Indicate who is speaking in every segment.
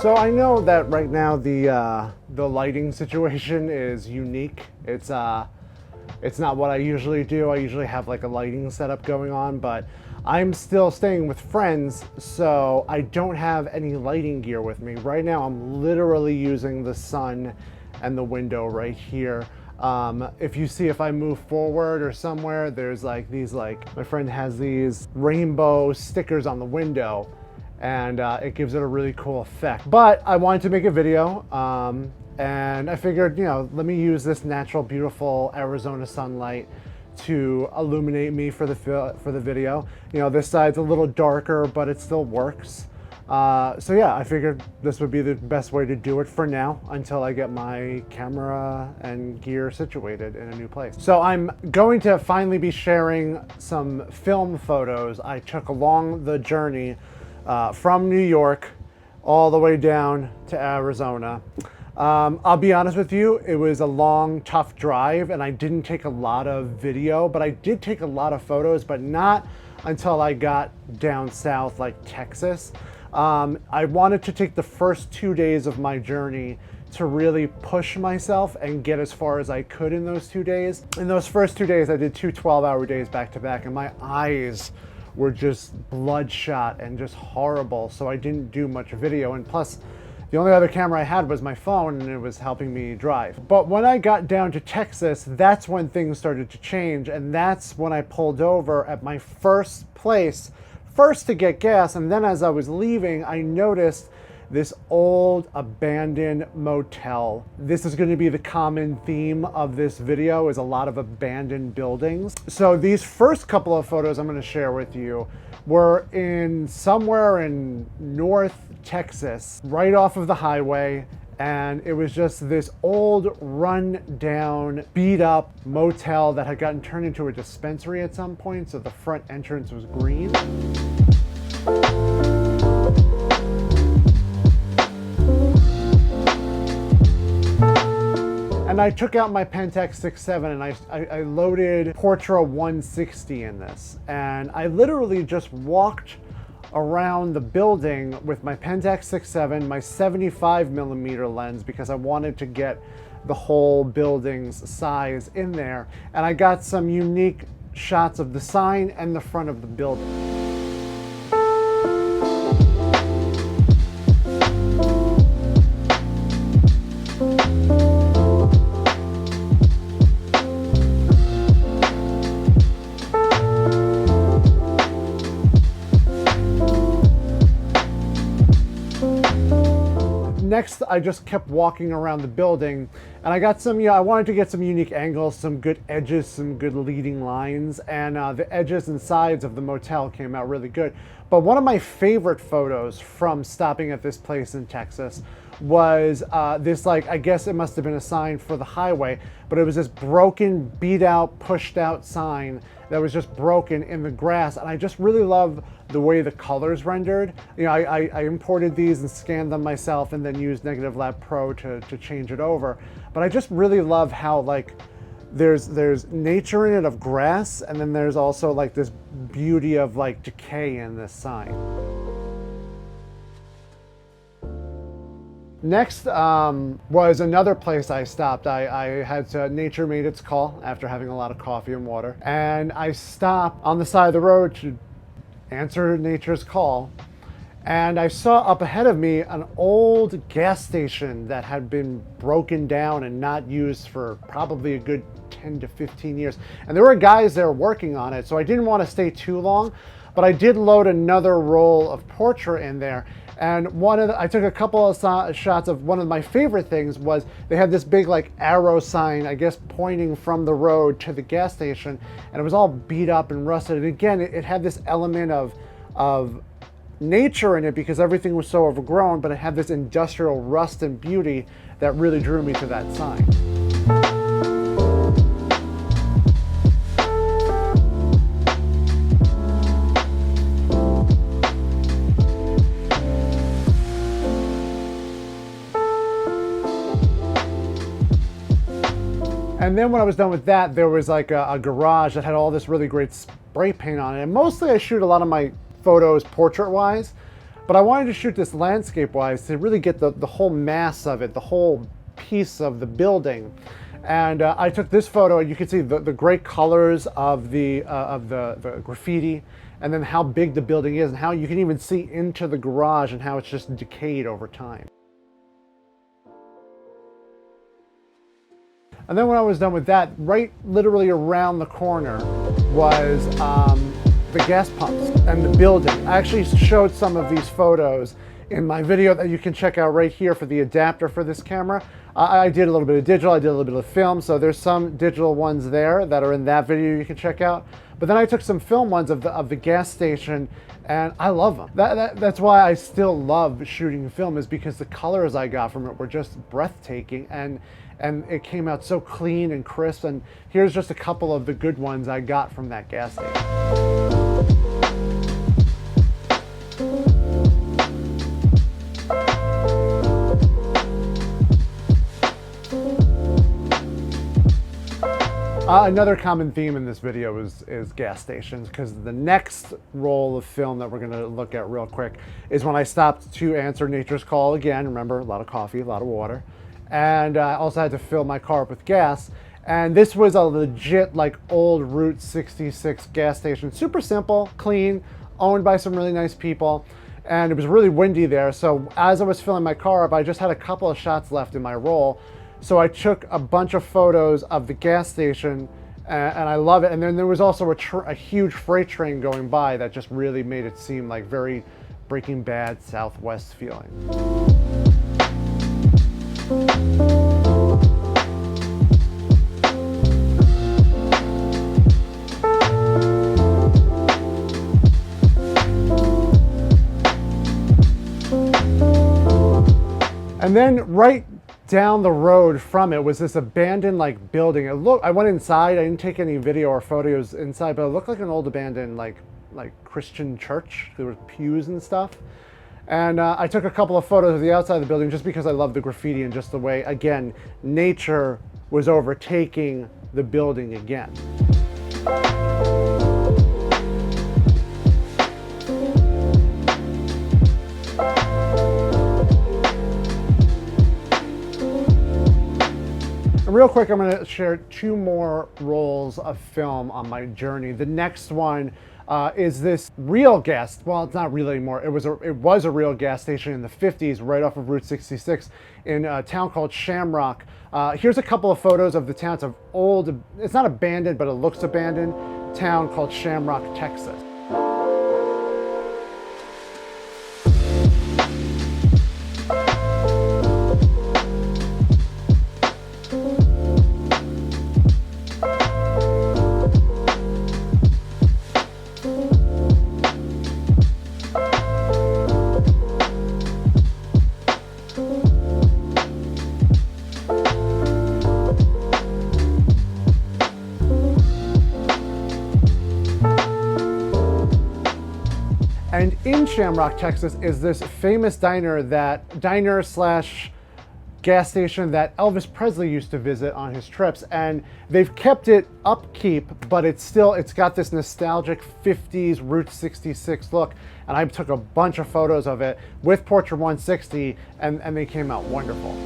Speaker 1: So I know that right now the lighting situation is unique. It's not what I usually do. I usually have like a lighting setup going on, but I'm still staying with friends, so I don't have any lighting gear with me. Right now I'm literally using the sun and the window right here. If you see, if I move forward or somewhere, there's like these, like my friend has these rainbow stickers on the window, and it gives it a really cool effect. But I wanted to make a video, and I figured, you know, let me use this natural, beautiful Arizona sunlight to illuminate me for the video. You know, this side's a little darker, but it still works. So yeah, I figured this would be the best way to do it for now until I get my camera and gear situated in a new place. So I'm going to finally be sharing some film photos I took along the journey from New York all the way down to Arizona. I'll be honest with you, it was a long, tough drive and I didn't take a lot of video, but I did take a lot of photos, but not until I got down south, like Texas. I wanted to take the first 2 days of my journey to really push myself and get as far as I could in those 2 days. In those first 2 days, I did two 12-hour days back to back, and my eyes were just bloodshot and just horrible, so I didn't do much video. And plus, the only other camera I had was my phone, and it was helping me drive. But when I got down to Texas, that's when things started to change, and that's when I pulled over at my first place, first to get gas, and then as I was leaving, I noticed this old abandoned motel. This is going to be the common theme of this video, is a lot of abandoned buildings. So these first couple of photos I'm going to share with you were in somewhere in North Texas, right off of the highway. And it was just this old, run-down, beat-up motel that had gotten turned into a dispensary at some point, so the front entrance was green. And I took out my Pentax 6.7 and I loaded Portra 160 in this. And I literally just walked around the building with my Pentax 6.7, my 75mm lens, because I wanted to get the whole building's size in there. And I got some unique shots of the sign and the front of the building. Next, I just kept walking around the building, and I got some, I wanted to get some unique angles, some good edges, some good leading lines, and the edges and sides of the motel came out really good. But one of my favorite photos from stopping at this place in Texas was this, like, I guess it must have been a sign for the highway, but it was this broken, beat out, pushed out sign that was just broken in the grass. And I just really love the way the colors rendered. You know, I imported these and scanned them myself and then used Negative Lab Pro to change it over. But I just really love how, like, there's nature in it of grass, and then there's also like this beauty of like decay in this sign. Next was another place I stopped. I had to, nature made its call after having a lot of coffee and water. And I stopped on the side of the road to answer nature's call. And I saw up ahead of me an old gas station that had been broken down and not used for probably a good 10 to 15 years. And there were guys there working on it, so I didn't want to stay too long, but I did load another roll of Portra in there. And I took a couple of shots of one of my favorite things was they had this big like arrow sign, I guess, pointing from the road to the gas station, and it was all beat up and rusted. And again, it had this element of nature in it because everything was so overgrown, but it had this industrial rust and beauty that really drew me to that sign. And then when I was done with that, there was like a garage that had all this really great spray paint on it. And mostly I shoot a lot of my photos portrait-wise, But I wanted to shoot this landscape-wise to really get the whole mass of it, the whole piece of the building. And I took this photo, and you can see the great colors of the graffiti, and then how big the building is, and how you can even see into the garage and how it's just decayed over time. And then when I was done with that, right literally around the corner was the gas pumps and the building. I actually showed some of these photos in my video that you can check out right here for the adapter for this camera. I did a little bit of digital, I did a little bit of film, so there's some digital ones there that are in that video you can check out. But then I took some film ones of the gas station, and I love them. That's why I still love shooting film, is because the colors I got from it were just breathtaking, and it came out so clean and crisp. And here's just a couple of the good ones I got from that gas station. Another common theme in this video is gas stations, because the next roll of film that we're going to look at real quick is when I stopped to answer nature's call again. Remember, a lot of coffee, a lot of water, and I also had to fill my car up with gas. And this was a legit, like, old Route 66 gas station. Super simple, clean, owned by some really nice people, and it was really windy there. So as I was filling my car up, I just had a couple of shots left in my roll. So I took a bunch of photos of the gas station, and I love it. And then there was also a huge freight train going by that just really made it seem like very Breaking Bad Southwest feeling. And then right down the road from it was this abandoned like building. I went inside. I didn't take any video or photos inside, but it looked like an old abandoned like Christian church. There were pews and stuff. And I took a couple of photos of the outside of the building just because I love the graffiti and just the way, again, nature was overtaking the building again. Real quick, I'm going to share two more rolls of film on my journey. The next one is this real gas. Well, it's not real anymore. It was a real gas station in the 50s, right off of Route 66, in a town called Shamrock. Here's a couple of photos of the town. It's an old, it's not abandoned, but it looks abandoned, town called Shamrock, Texas. And in Shamrock, Texas is this famous diner slash gas station that Elvis Presley used to visit on his trips. And they've kept it upkeep, but it's got this nostalgic 50s Route 66 look. And I took a bunch of photos of it with Portrait 160, and they came out wonderful.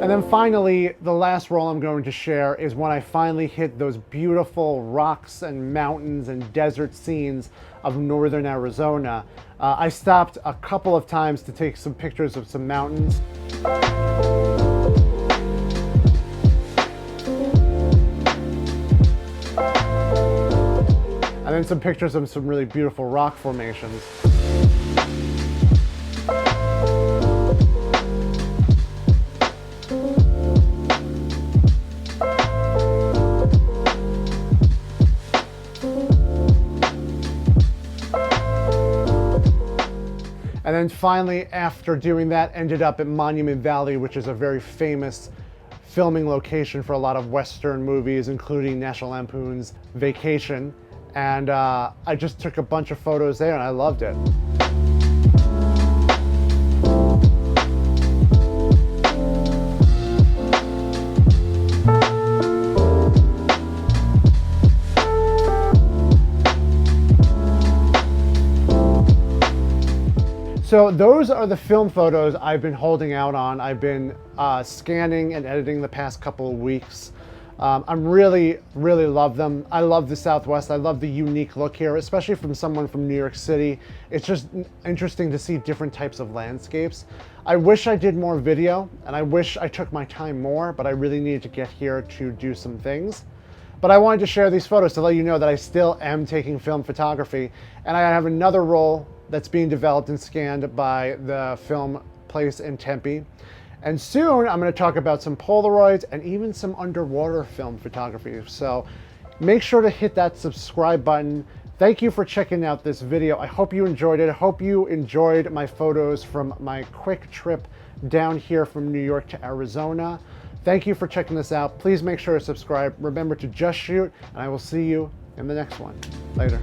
Speaker 1: And then finally, the last roll I'm going to share is when I finally hit those beautiful rocks and mountains and desert scenes of northern Arizona. I stopped a couple of times to take some pictures of some mountains. And then some pictures of some really beautiful rock formations. And then finally, after doing that, ended up at Monument Valley, which is a very famous filming location for a lot of Western movies, including National Lampoon's Vacation. And I just took a bunch of photos there and I loved it. So those are the film photos I've been holding out on. I've been scanning and editing the past couple of weeks. I'm really love them. I love the Southwest. I love the unique look here, especially from someone from New York City. It's just interesting to see different types of landscapes. I wish I did more video and I wish I took my time more, but I really needed to get here to do some things. But I wanted to share these photos to let you know that I still am taking film photography, and I have another role that's being developed and scanned by the film place in Tempe. And soon I'm going to talk about some Polaroids and even some underwater film photography. So make sure to hit that subscribe button. Thank you for checking out this video. I hope you enjoyed it. I hope you enjoyed my photos from my quick trip down here from New York to Arizona. Thank you for checking this out. Please make sure to subscribe. Remember to just shoot, and I will see you in the next one. Later.